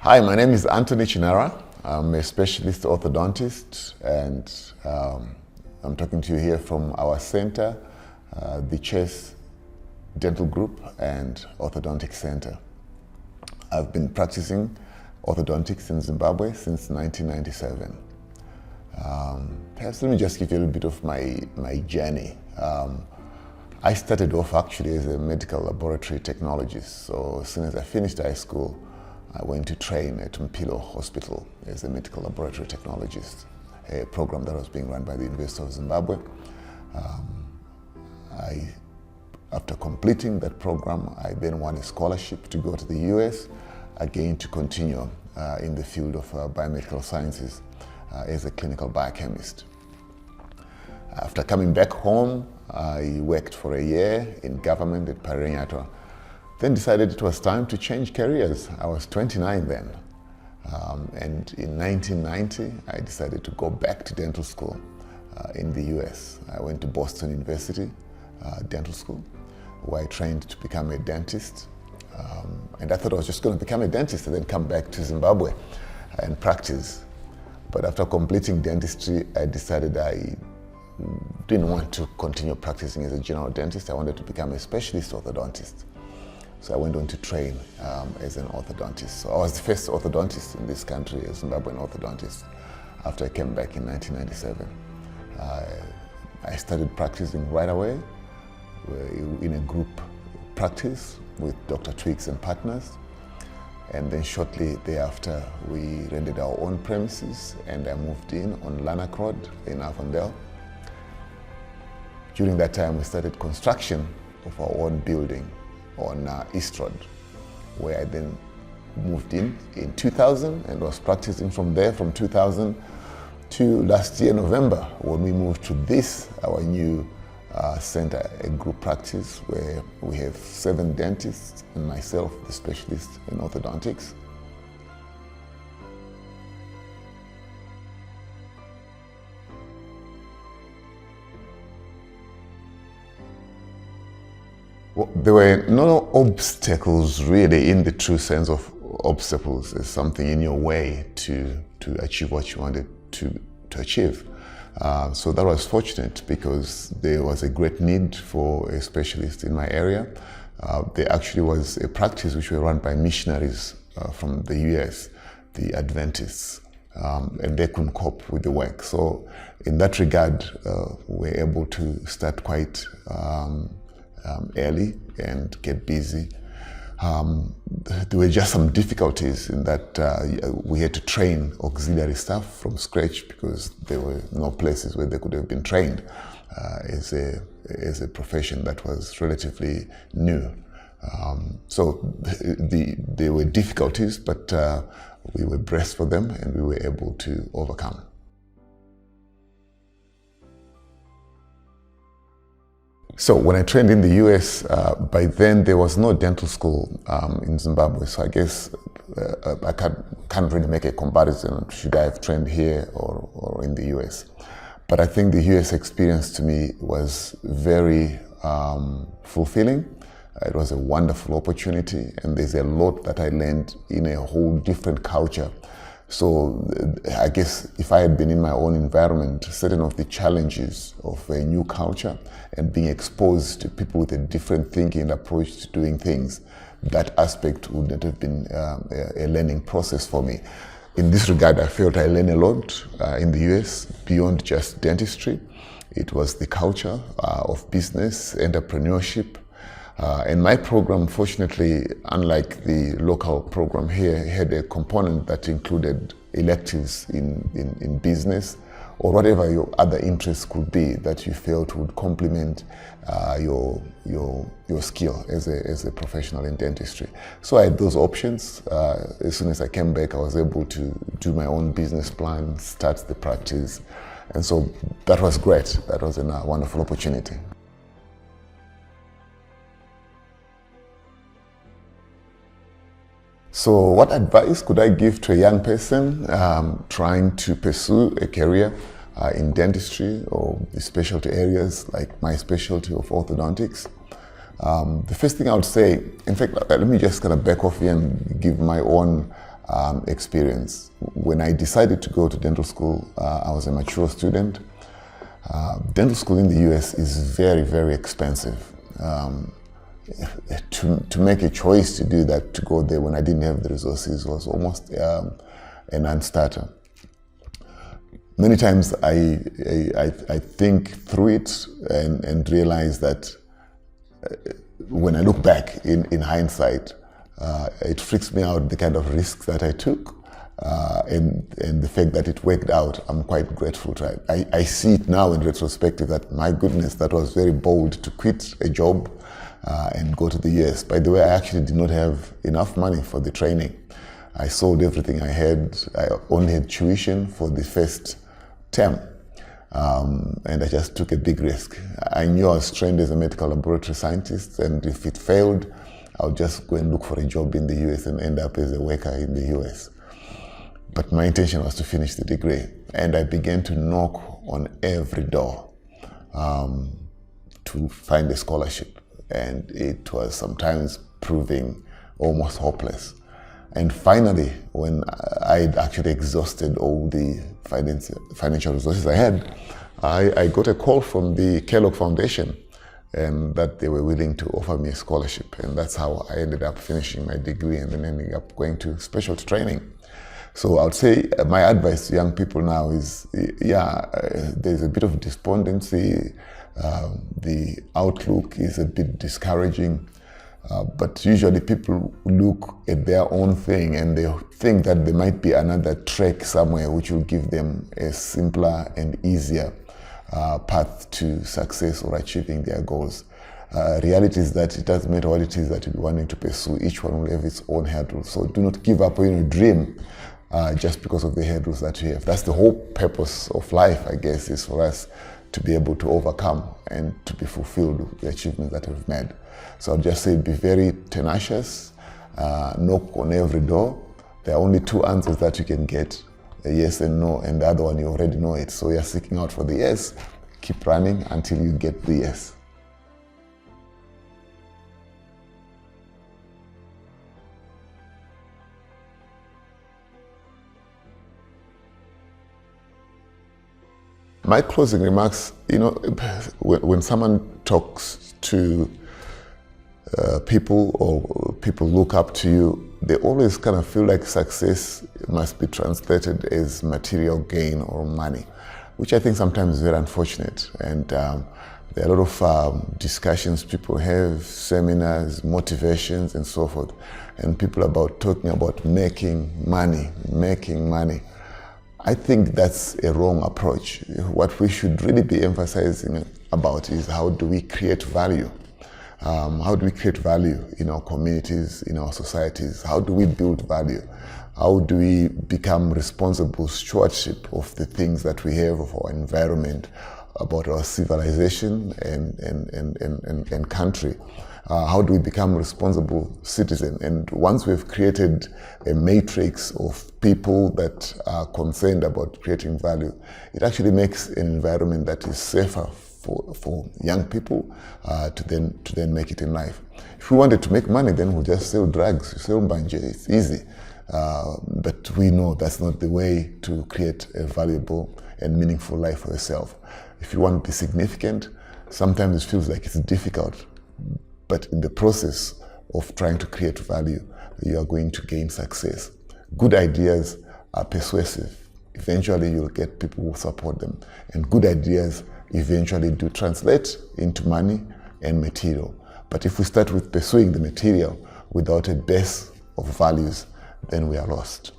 Hi, my name is Anthony Chinhara. I'm a specialist orthodontist, and I'm talking to you here from our center, the Chase Dental Group and Orthodontic Center. I've been practicing orthodontics in Zimbabwe since 1997. Perhaps let me just give you a little bit of my journey. I started off actually as a medical laboratory technologist. So as soon as I finished high school, I went to train at Mpilo Hospital as a medical laboratory technologist, a program that was being run by the University of Zimbabwe. After completing that program, I then won a scholarship to go to the US, again to continue in the field of biomedical sciences as a clinical biochemist. After coming back home, I worked for a year in government at Parenyato, then decided it was time to change careers. I was 29 then. And in 1990, I decided to go back to dental school in the US. I went to Boston University Dental School, where I trained to become a dentist. And I thought I was just going to become a dentist and then come back to Zimbabwe and practice. But after completing dentistry, I decided I didn't want to continue practicing as a general dentist. I wanted to become a specialist orthodontist. So I went on to train as an orthodontist. So I was the first orthodontist in this country, a Zimbabwean orthodontist, after I came back in 1997. I started practicing right away in a group practice with Dr. Twiggs and partners. And then shortly thereafter, we rented our own premises and I moved in on Lanark Road in Avondale. During that time, we started construction of our own building on East Road, where I then moved in 2000 and was practicing from there from 2000 to last year, November, when we moved to this, our new center, a group practice where we have 7 dentists and myself, the specialist in orthodontics. Well, there were no obstacles really in the true sense of obstacles as something in your way to achieve what you wanted to achieve. So that was fortunate because there was a great need for a specialist in my area. There actually was a practice which were run by missionaries from the US, the Adventists, and they couldn't cope with the work. So in that regard, we were able to start quite early and get busy. There were just some difficulties in that we had to train auxiliary staff from scratch because there were no places where they could have been trained as a profession that was relatively new. So there were difficulties, but we were braced for them and we were able to overcome. So when I trained in the US, by then there was no dental school in Zimbabwe. So I guess I can't really make a comparison. Should I have trained here or in the US? But I think the US experience to me was very fulfilling. It was a wonderful opportunity, and there's a lot that I learned in a whole different culture. So I guess if I had been in my own environment, certain of the challenges of a new culture and being exposed to people with a different thinking and approach to doing things, that aspect would not have been a learning process for me. In this regard, I felt I learned a lot in the US beyond just dentistry. It was the culture of business, entrepreneurship. And my program, fortunately, unlike the local program here, had a component that included electives in business or whatever your other interests could be that you felt would complement your skill as a professional in dentistry. So I had those options. As soon as I came back, I was able to do my own business plan, start the practice. And so that was great. That was a wonderful opportunity. So what advice could I give to a young person trying to pursue a career in dentistry or the specialty areas like my specialty of orthodontics? The first thing I would say, in fact, let me just kind of back off here and give my own experience. When I decided to go to dental school, I was a mature student. Dental school in the US is very, very expensive. To make a choice to do that, to go there when I didn't have the resources, was almost a non-starter. Many times I think through it and realize that when I look back in hindsight, it freaks me out the kind of risks that I took, and the fact that it worked out. I'm quite grateful to it. I see it now in retrospective that, my goodness, that was very bold to quit a job and go to the US. By the way, I actually did not have enough money for the training. I sold everything I had. I only had tuition for the first term, and I just took a big risk. I knew I was trained as a medical laboratory scientist, and if it failed, I would just go and look for a job in the US and end up as a worker in the US. But my intention was to finish the degree, and I began to knock on every door to find a scholarship, and it was sometimes proving almost hopeless. And finally, when I'd actually exhausted all the financial resources I had, I got a call from the Kellogg Foundation, and that they were willing to offer me a scholarship. And that's how I ended up finishing my degree and then ending up going to specialty training. So I would say my advice to young people now is, there's a bit of despondency. The outlook is a bit discouraging. But usually people look at their own thing and they think that there might be another track somewhere which will give them a simpler and easier path to success or achieving their goals. Reality is that it doesn't matter what it is that you're wanting to pursue. Each one will have its own hurdles. So do not give up on your dream just because of the hurdles that you have. That's the whole purpose of life, I guess, is for us to be able to overcome and to be fulfilled with the achievements that we've made. So I'll just say, be very tenacious, knock on every door. There are only two answers that you can get, a yes and no, and the other one you already know it. So you're seeking out for the yes, keep running until you get the yes. My closing remarks, when someone talks to people or people look up to you, they always kind of feel like success must be translated as material gain or money, which I think sometimes is very unfortunate. And there are a lot of discussions people have, seminars, motivations, and so forth, and people talking about making money. I think that's a wrong approach. What we should really be emphasizing about is, how do we create value? How do we create value in our communities, in our societies? How do we build value? How do we become responsible stewardship of the things that we have, of our environment, about our civilization and country? How do we become responsible citizens? And once we've created a matrix of people that are concerned about creating value, it actually makes an environment that is safer for young people to then make it in life. If we wanted to make money, then we'll just sell drugs, sell banje. It's easy. But we know that's not the way to create a valuable and meaningful life for yourself. If you want to be significant, sometimes it feels like it's difficult. But in the process of trying to create value, you are going to gain success. Good ideas are persuasive. Eventually, you'll get people who support them. And good ideas eventually do translate into money and material. But if we start with pursuing the material without a base of values, then we are lost.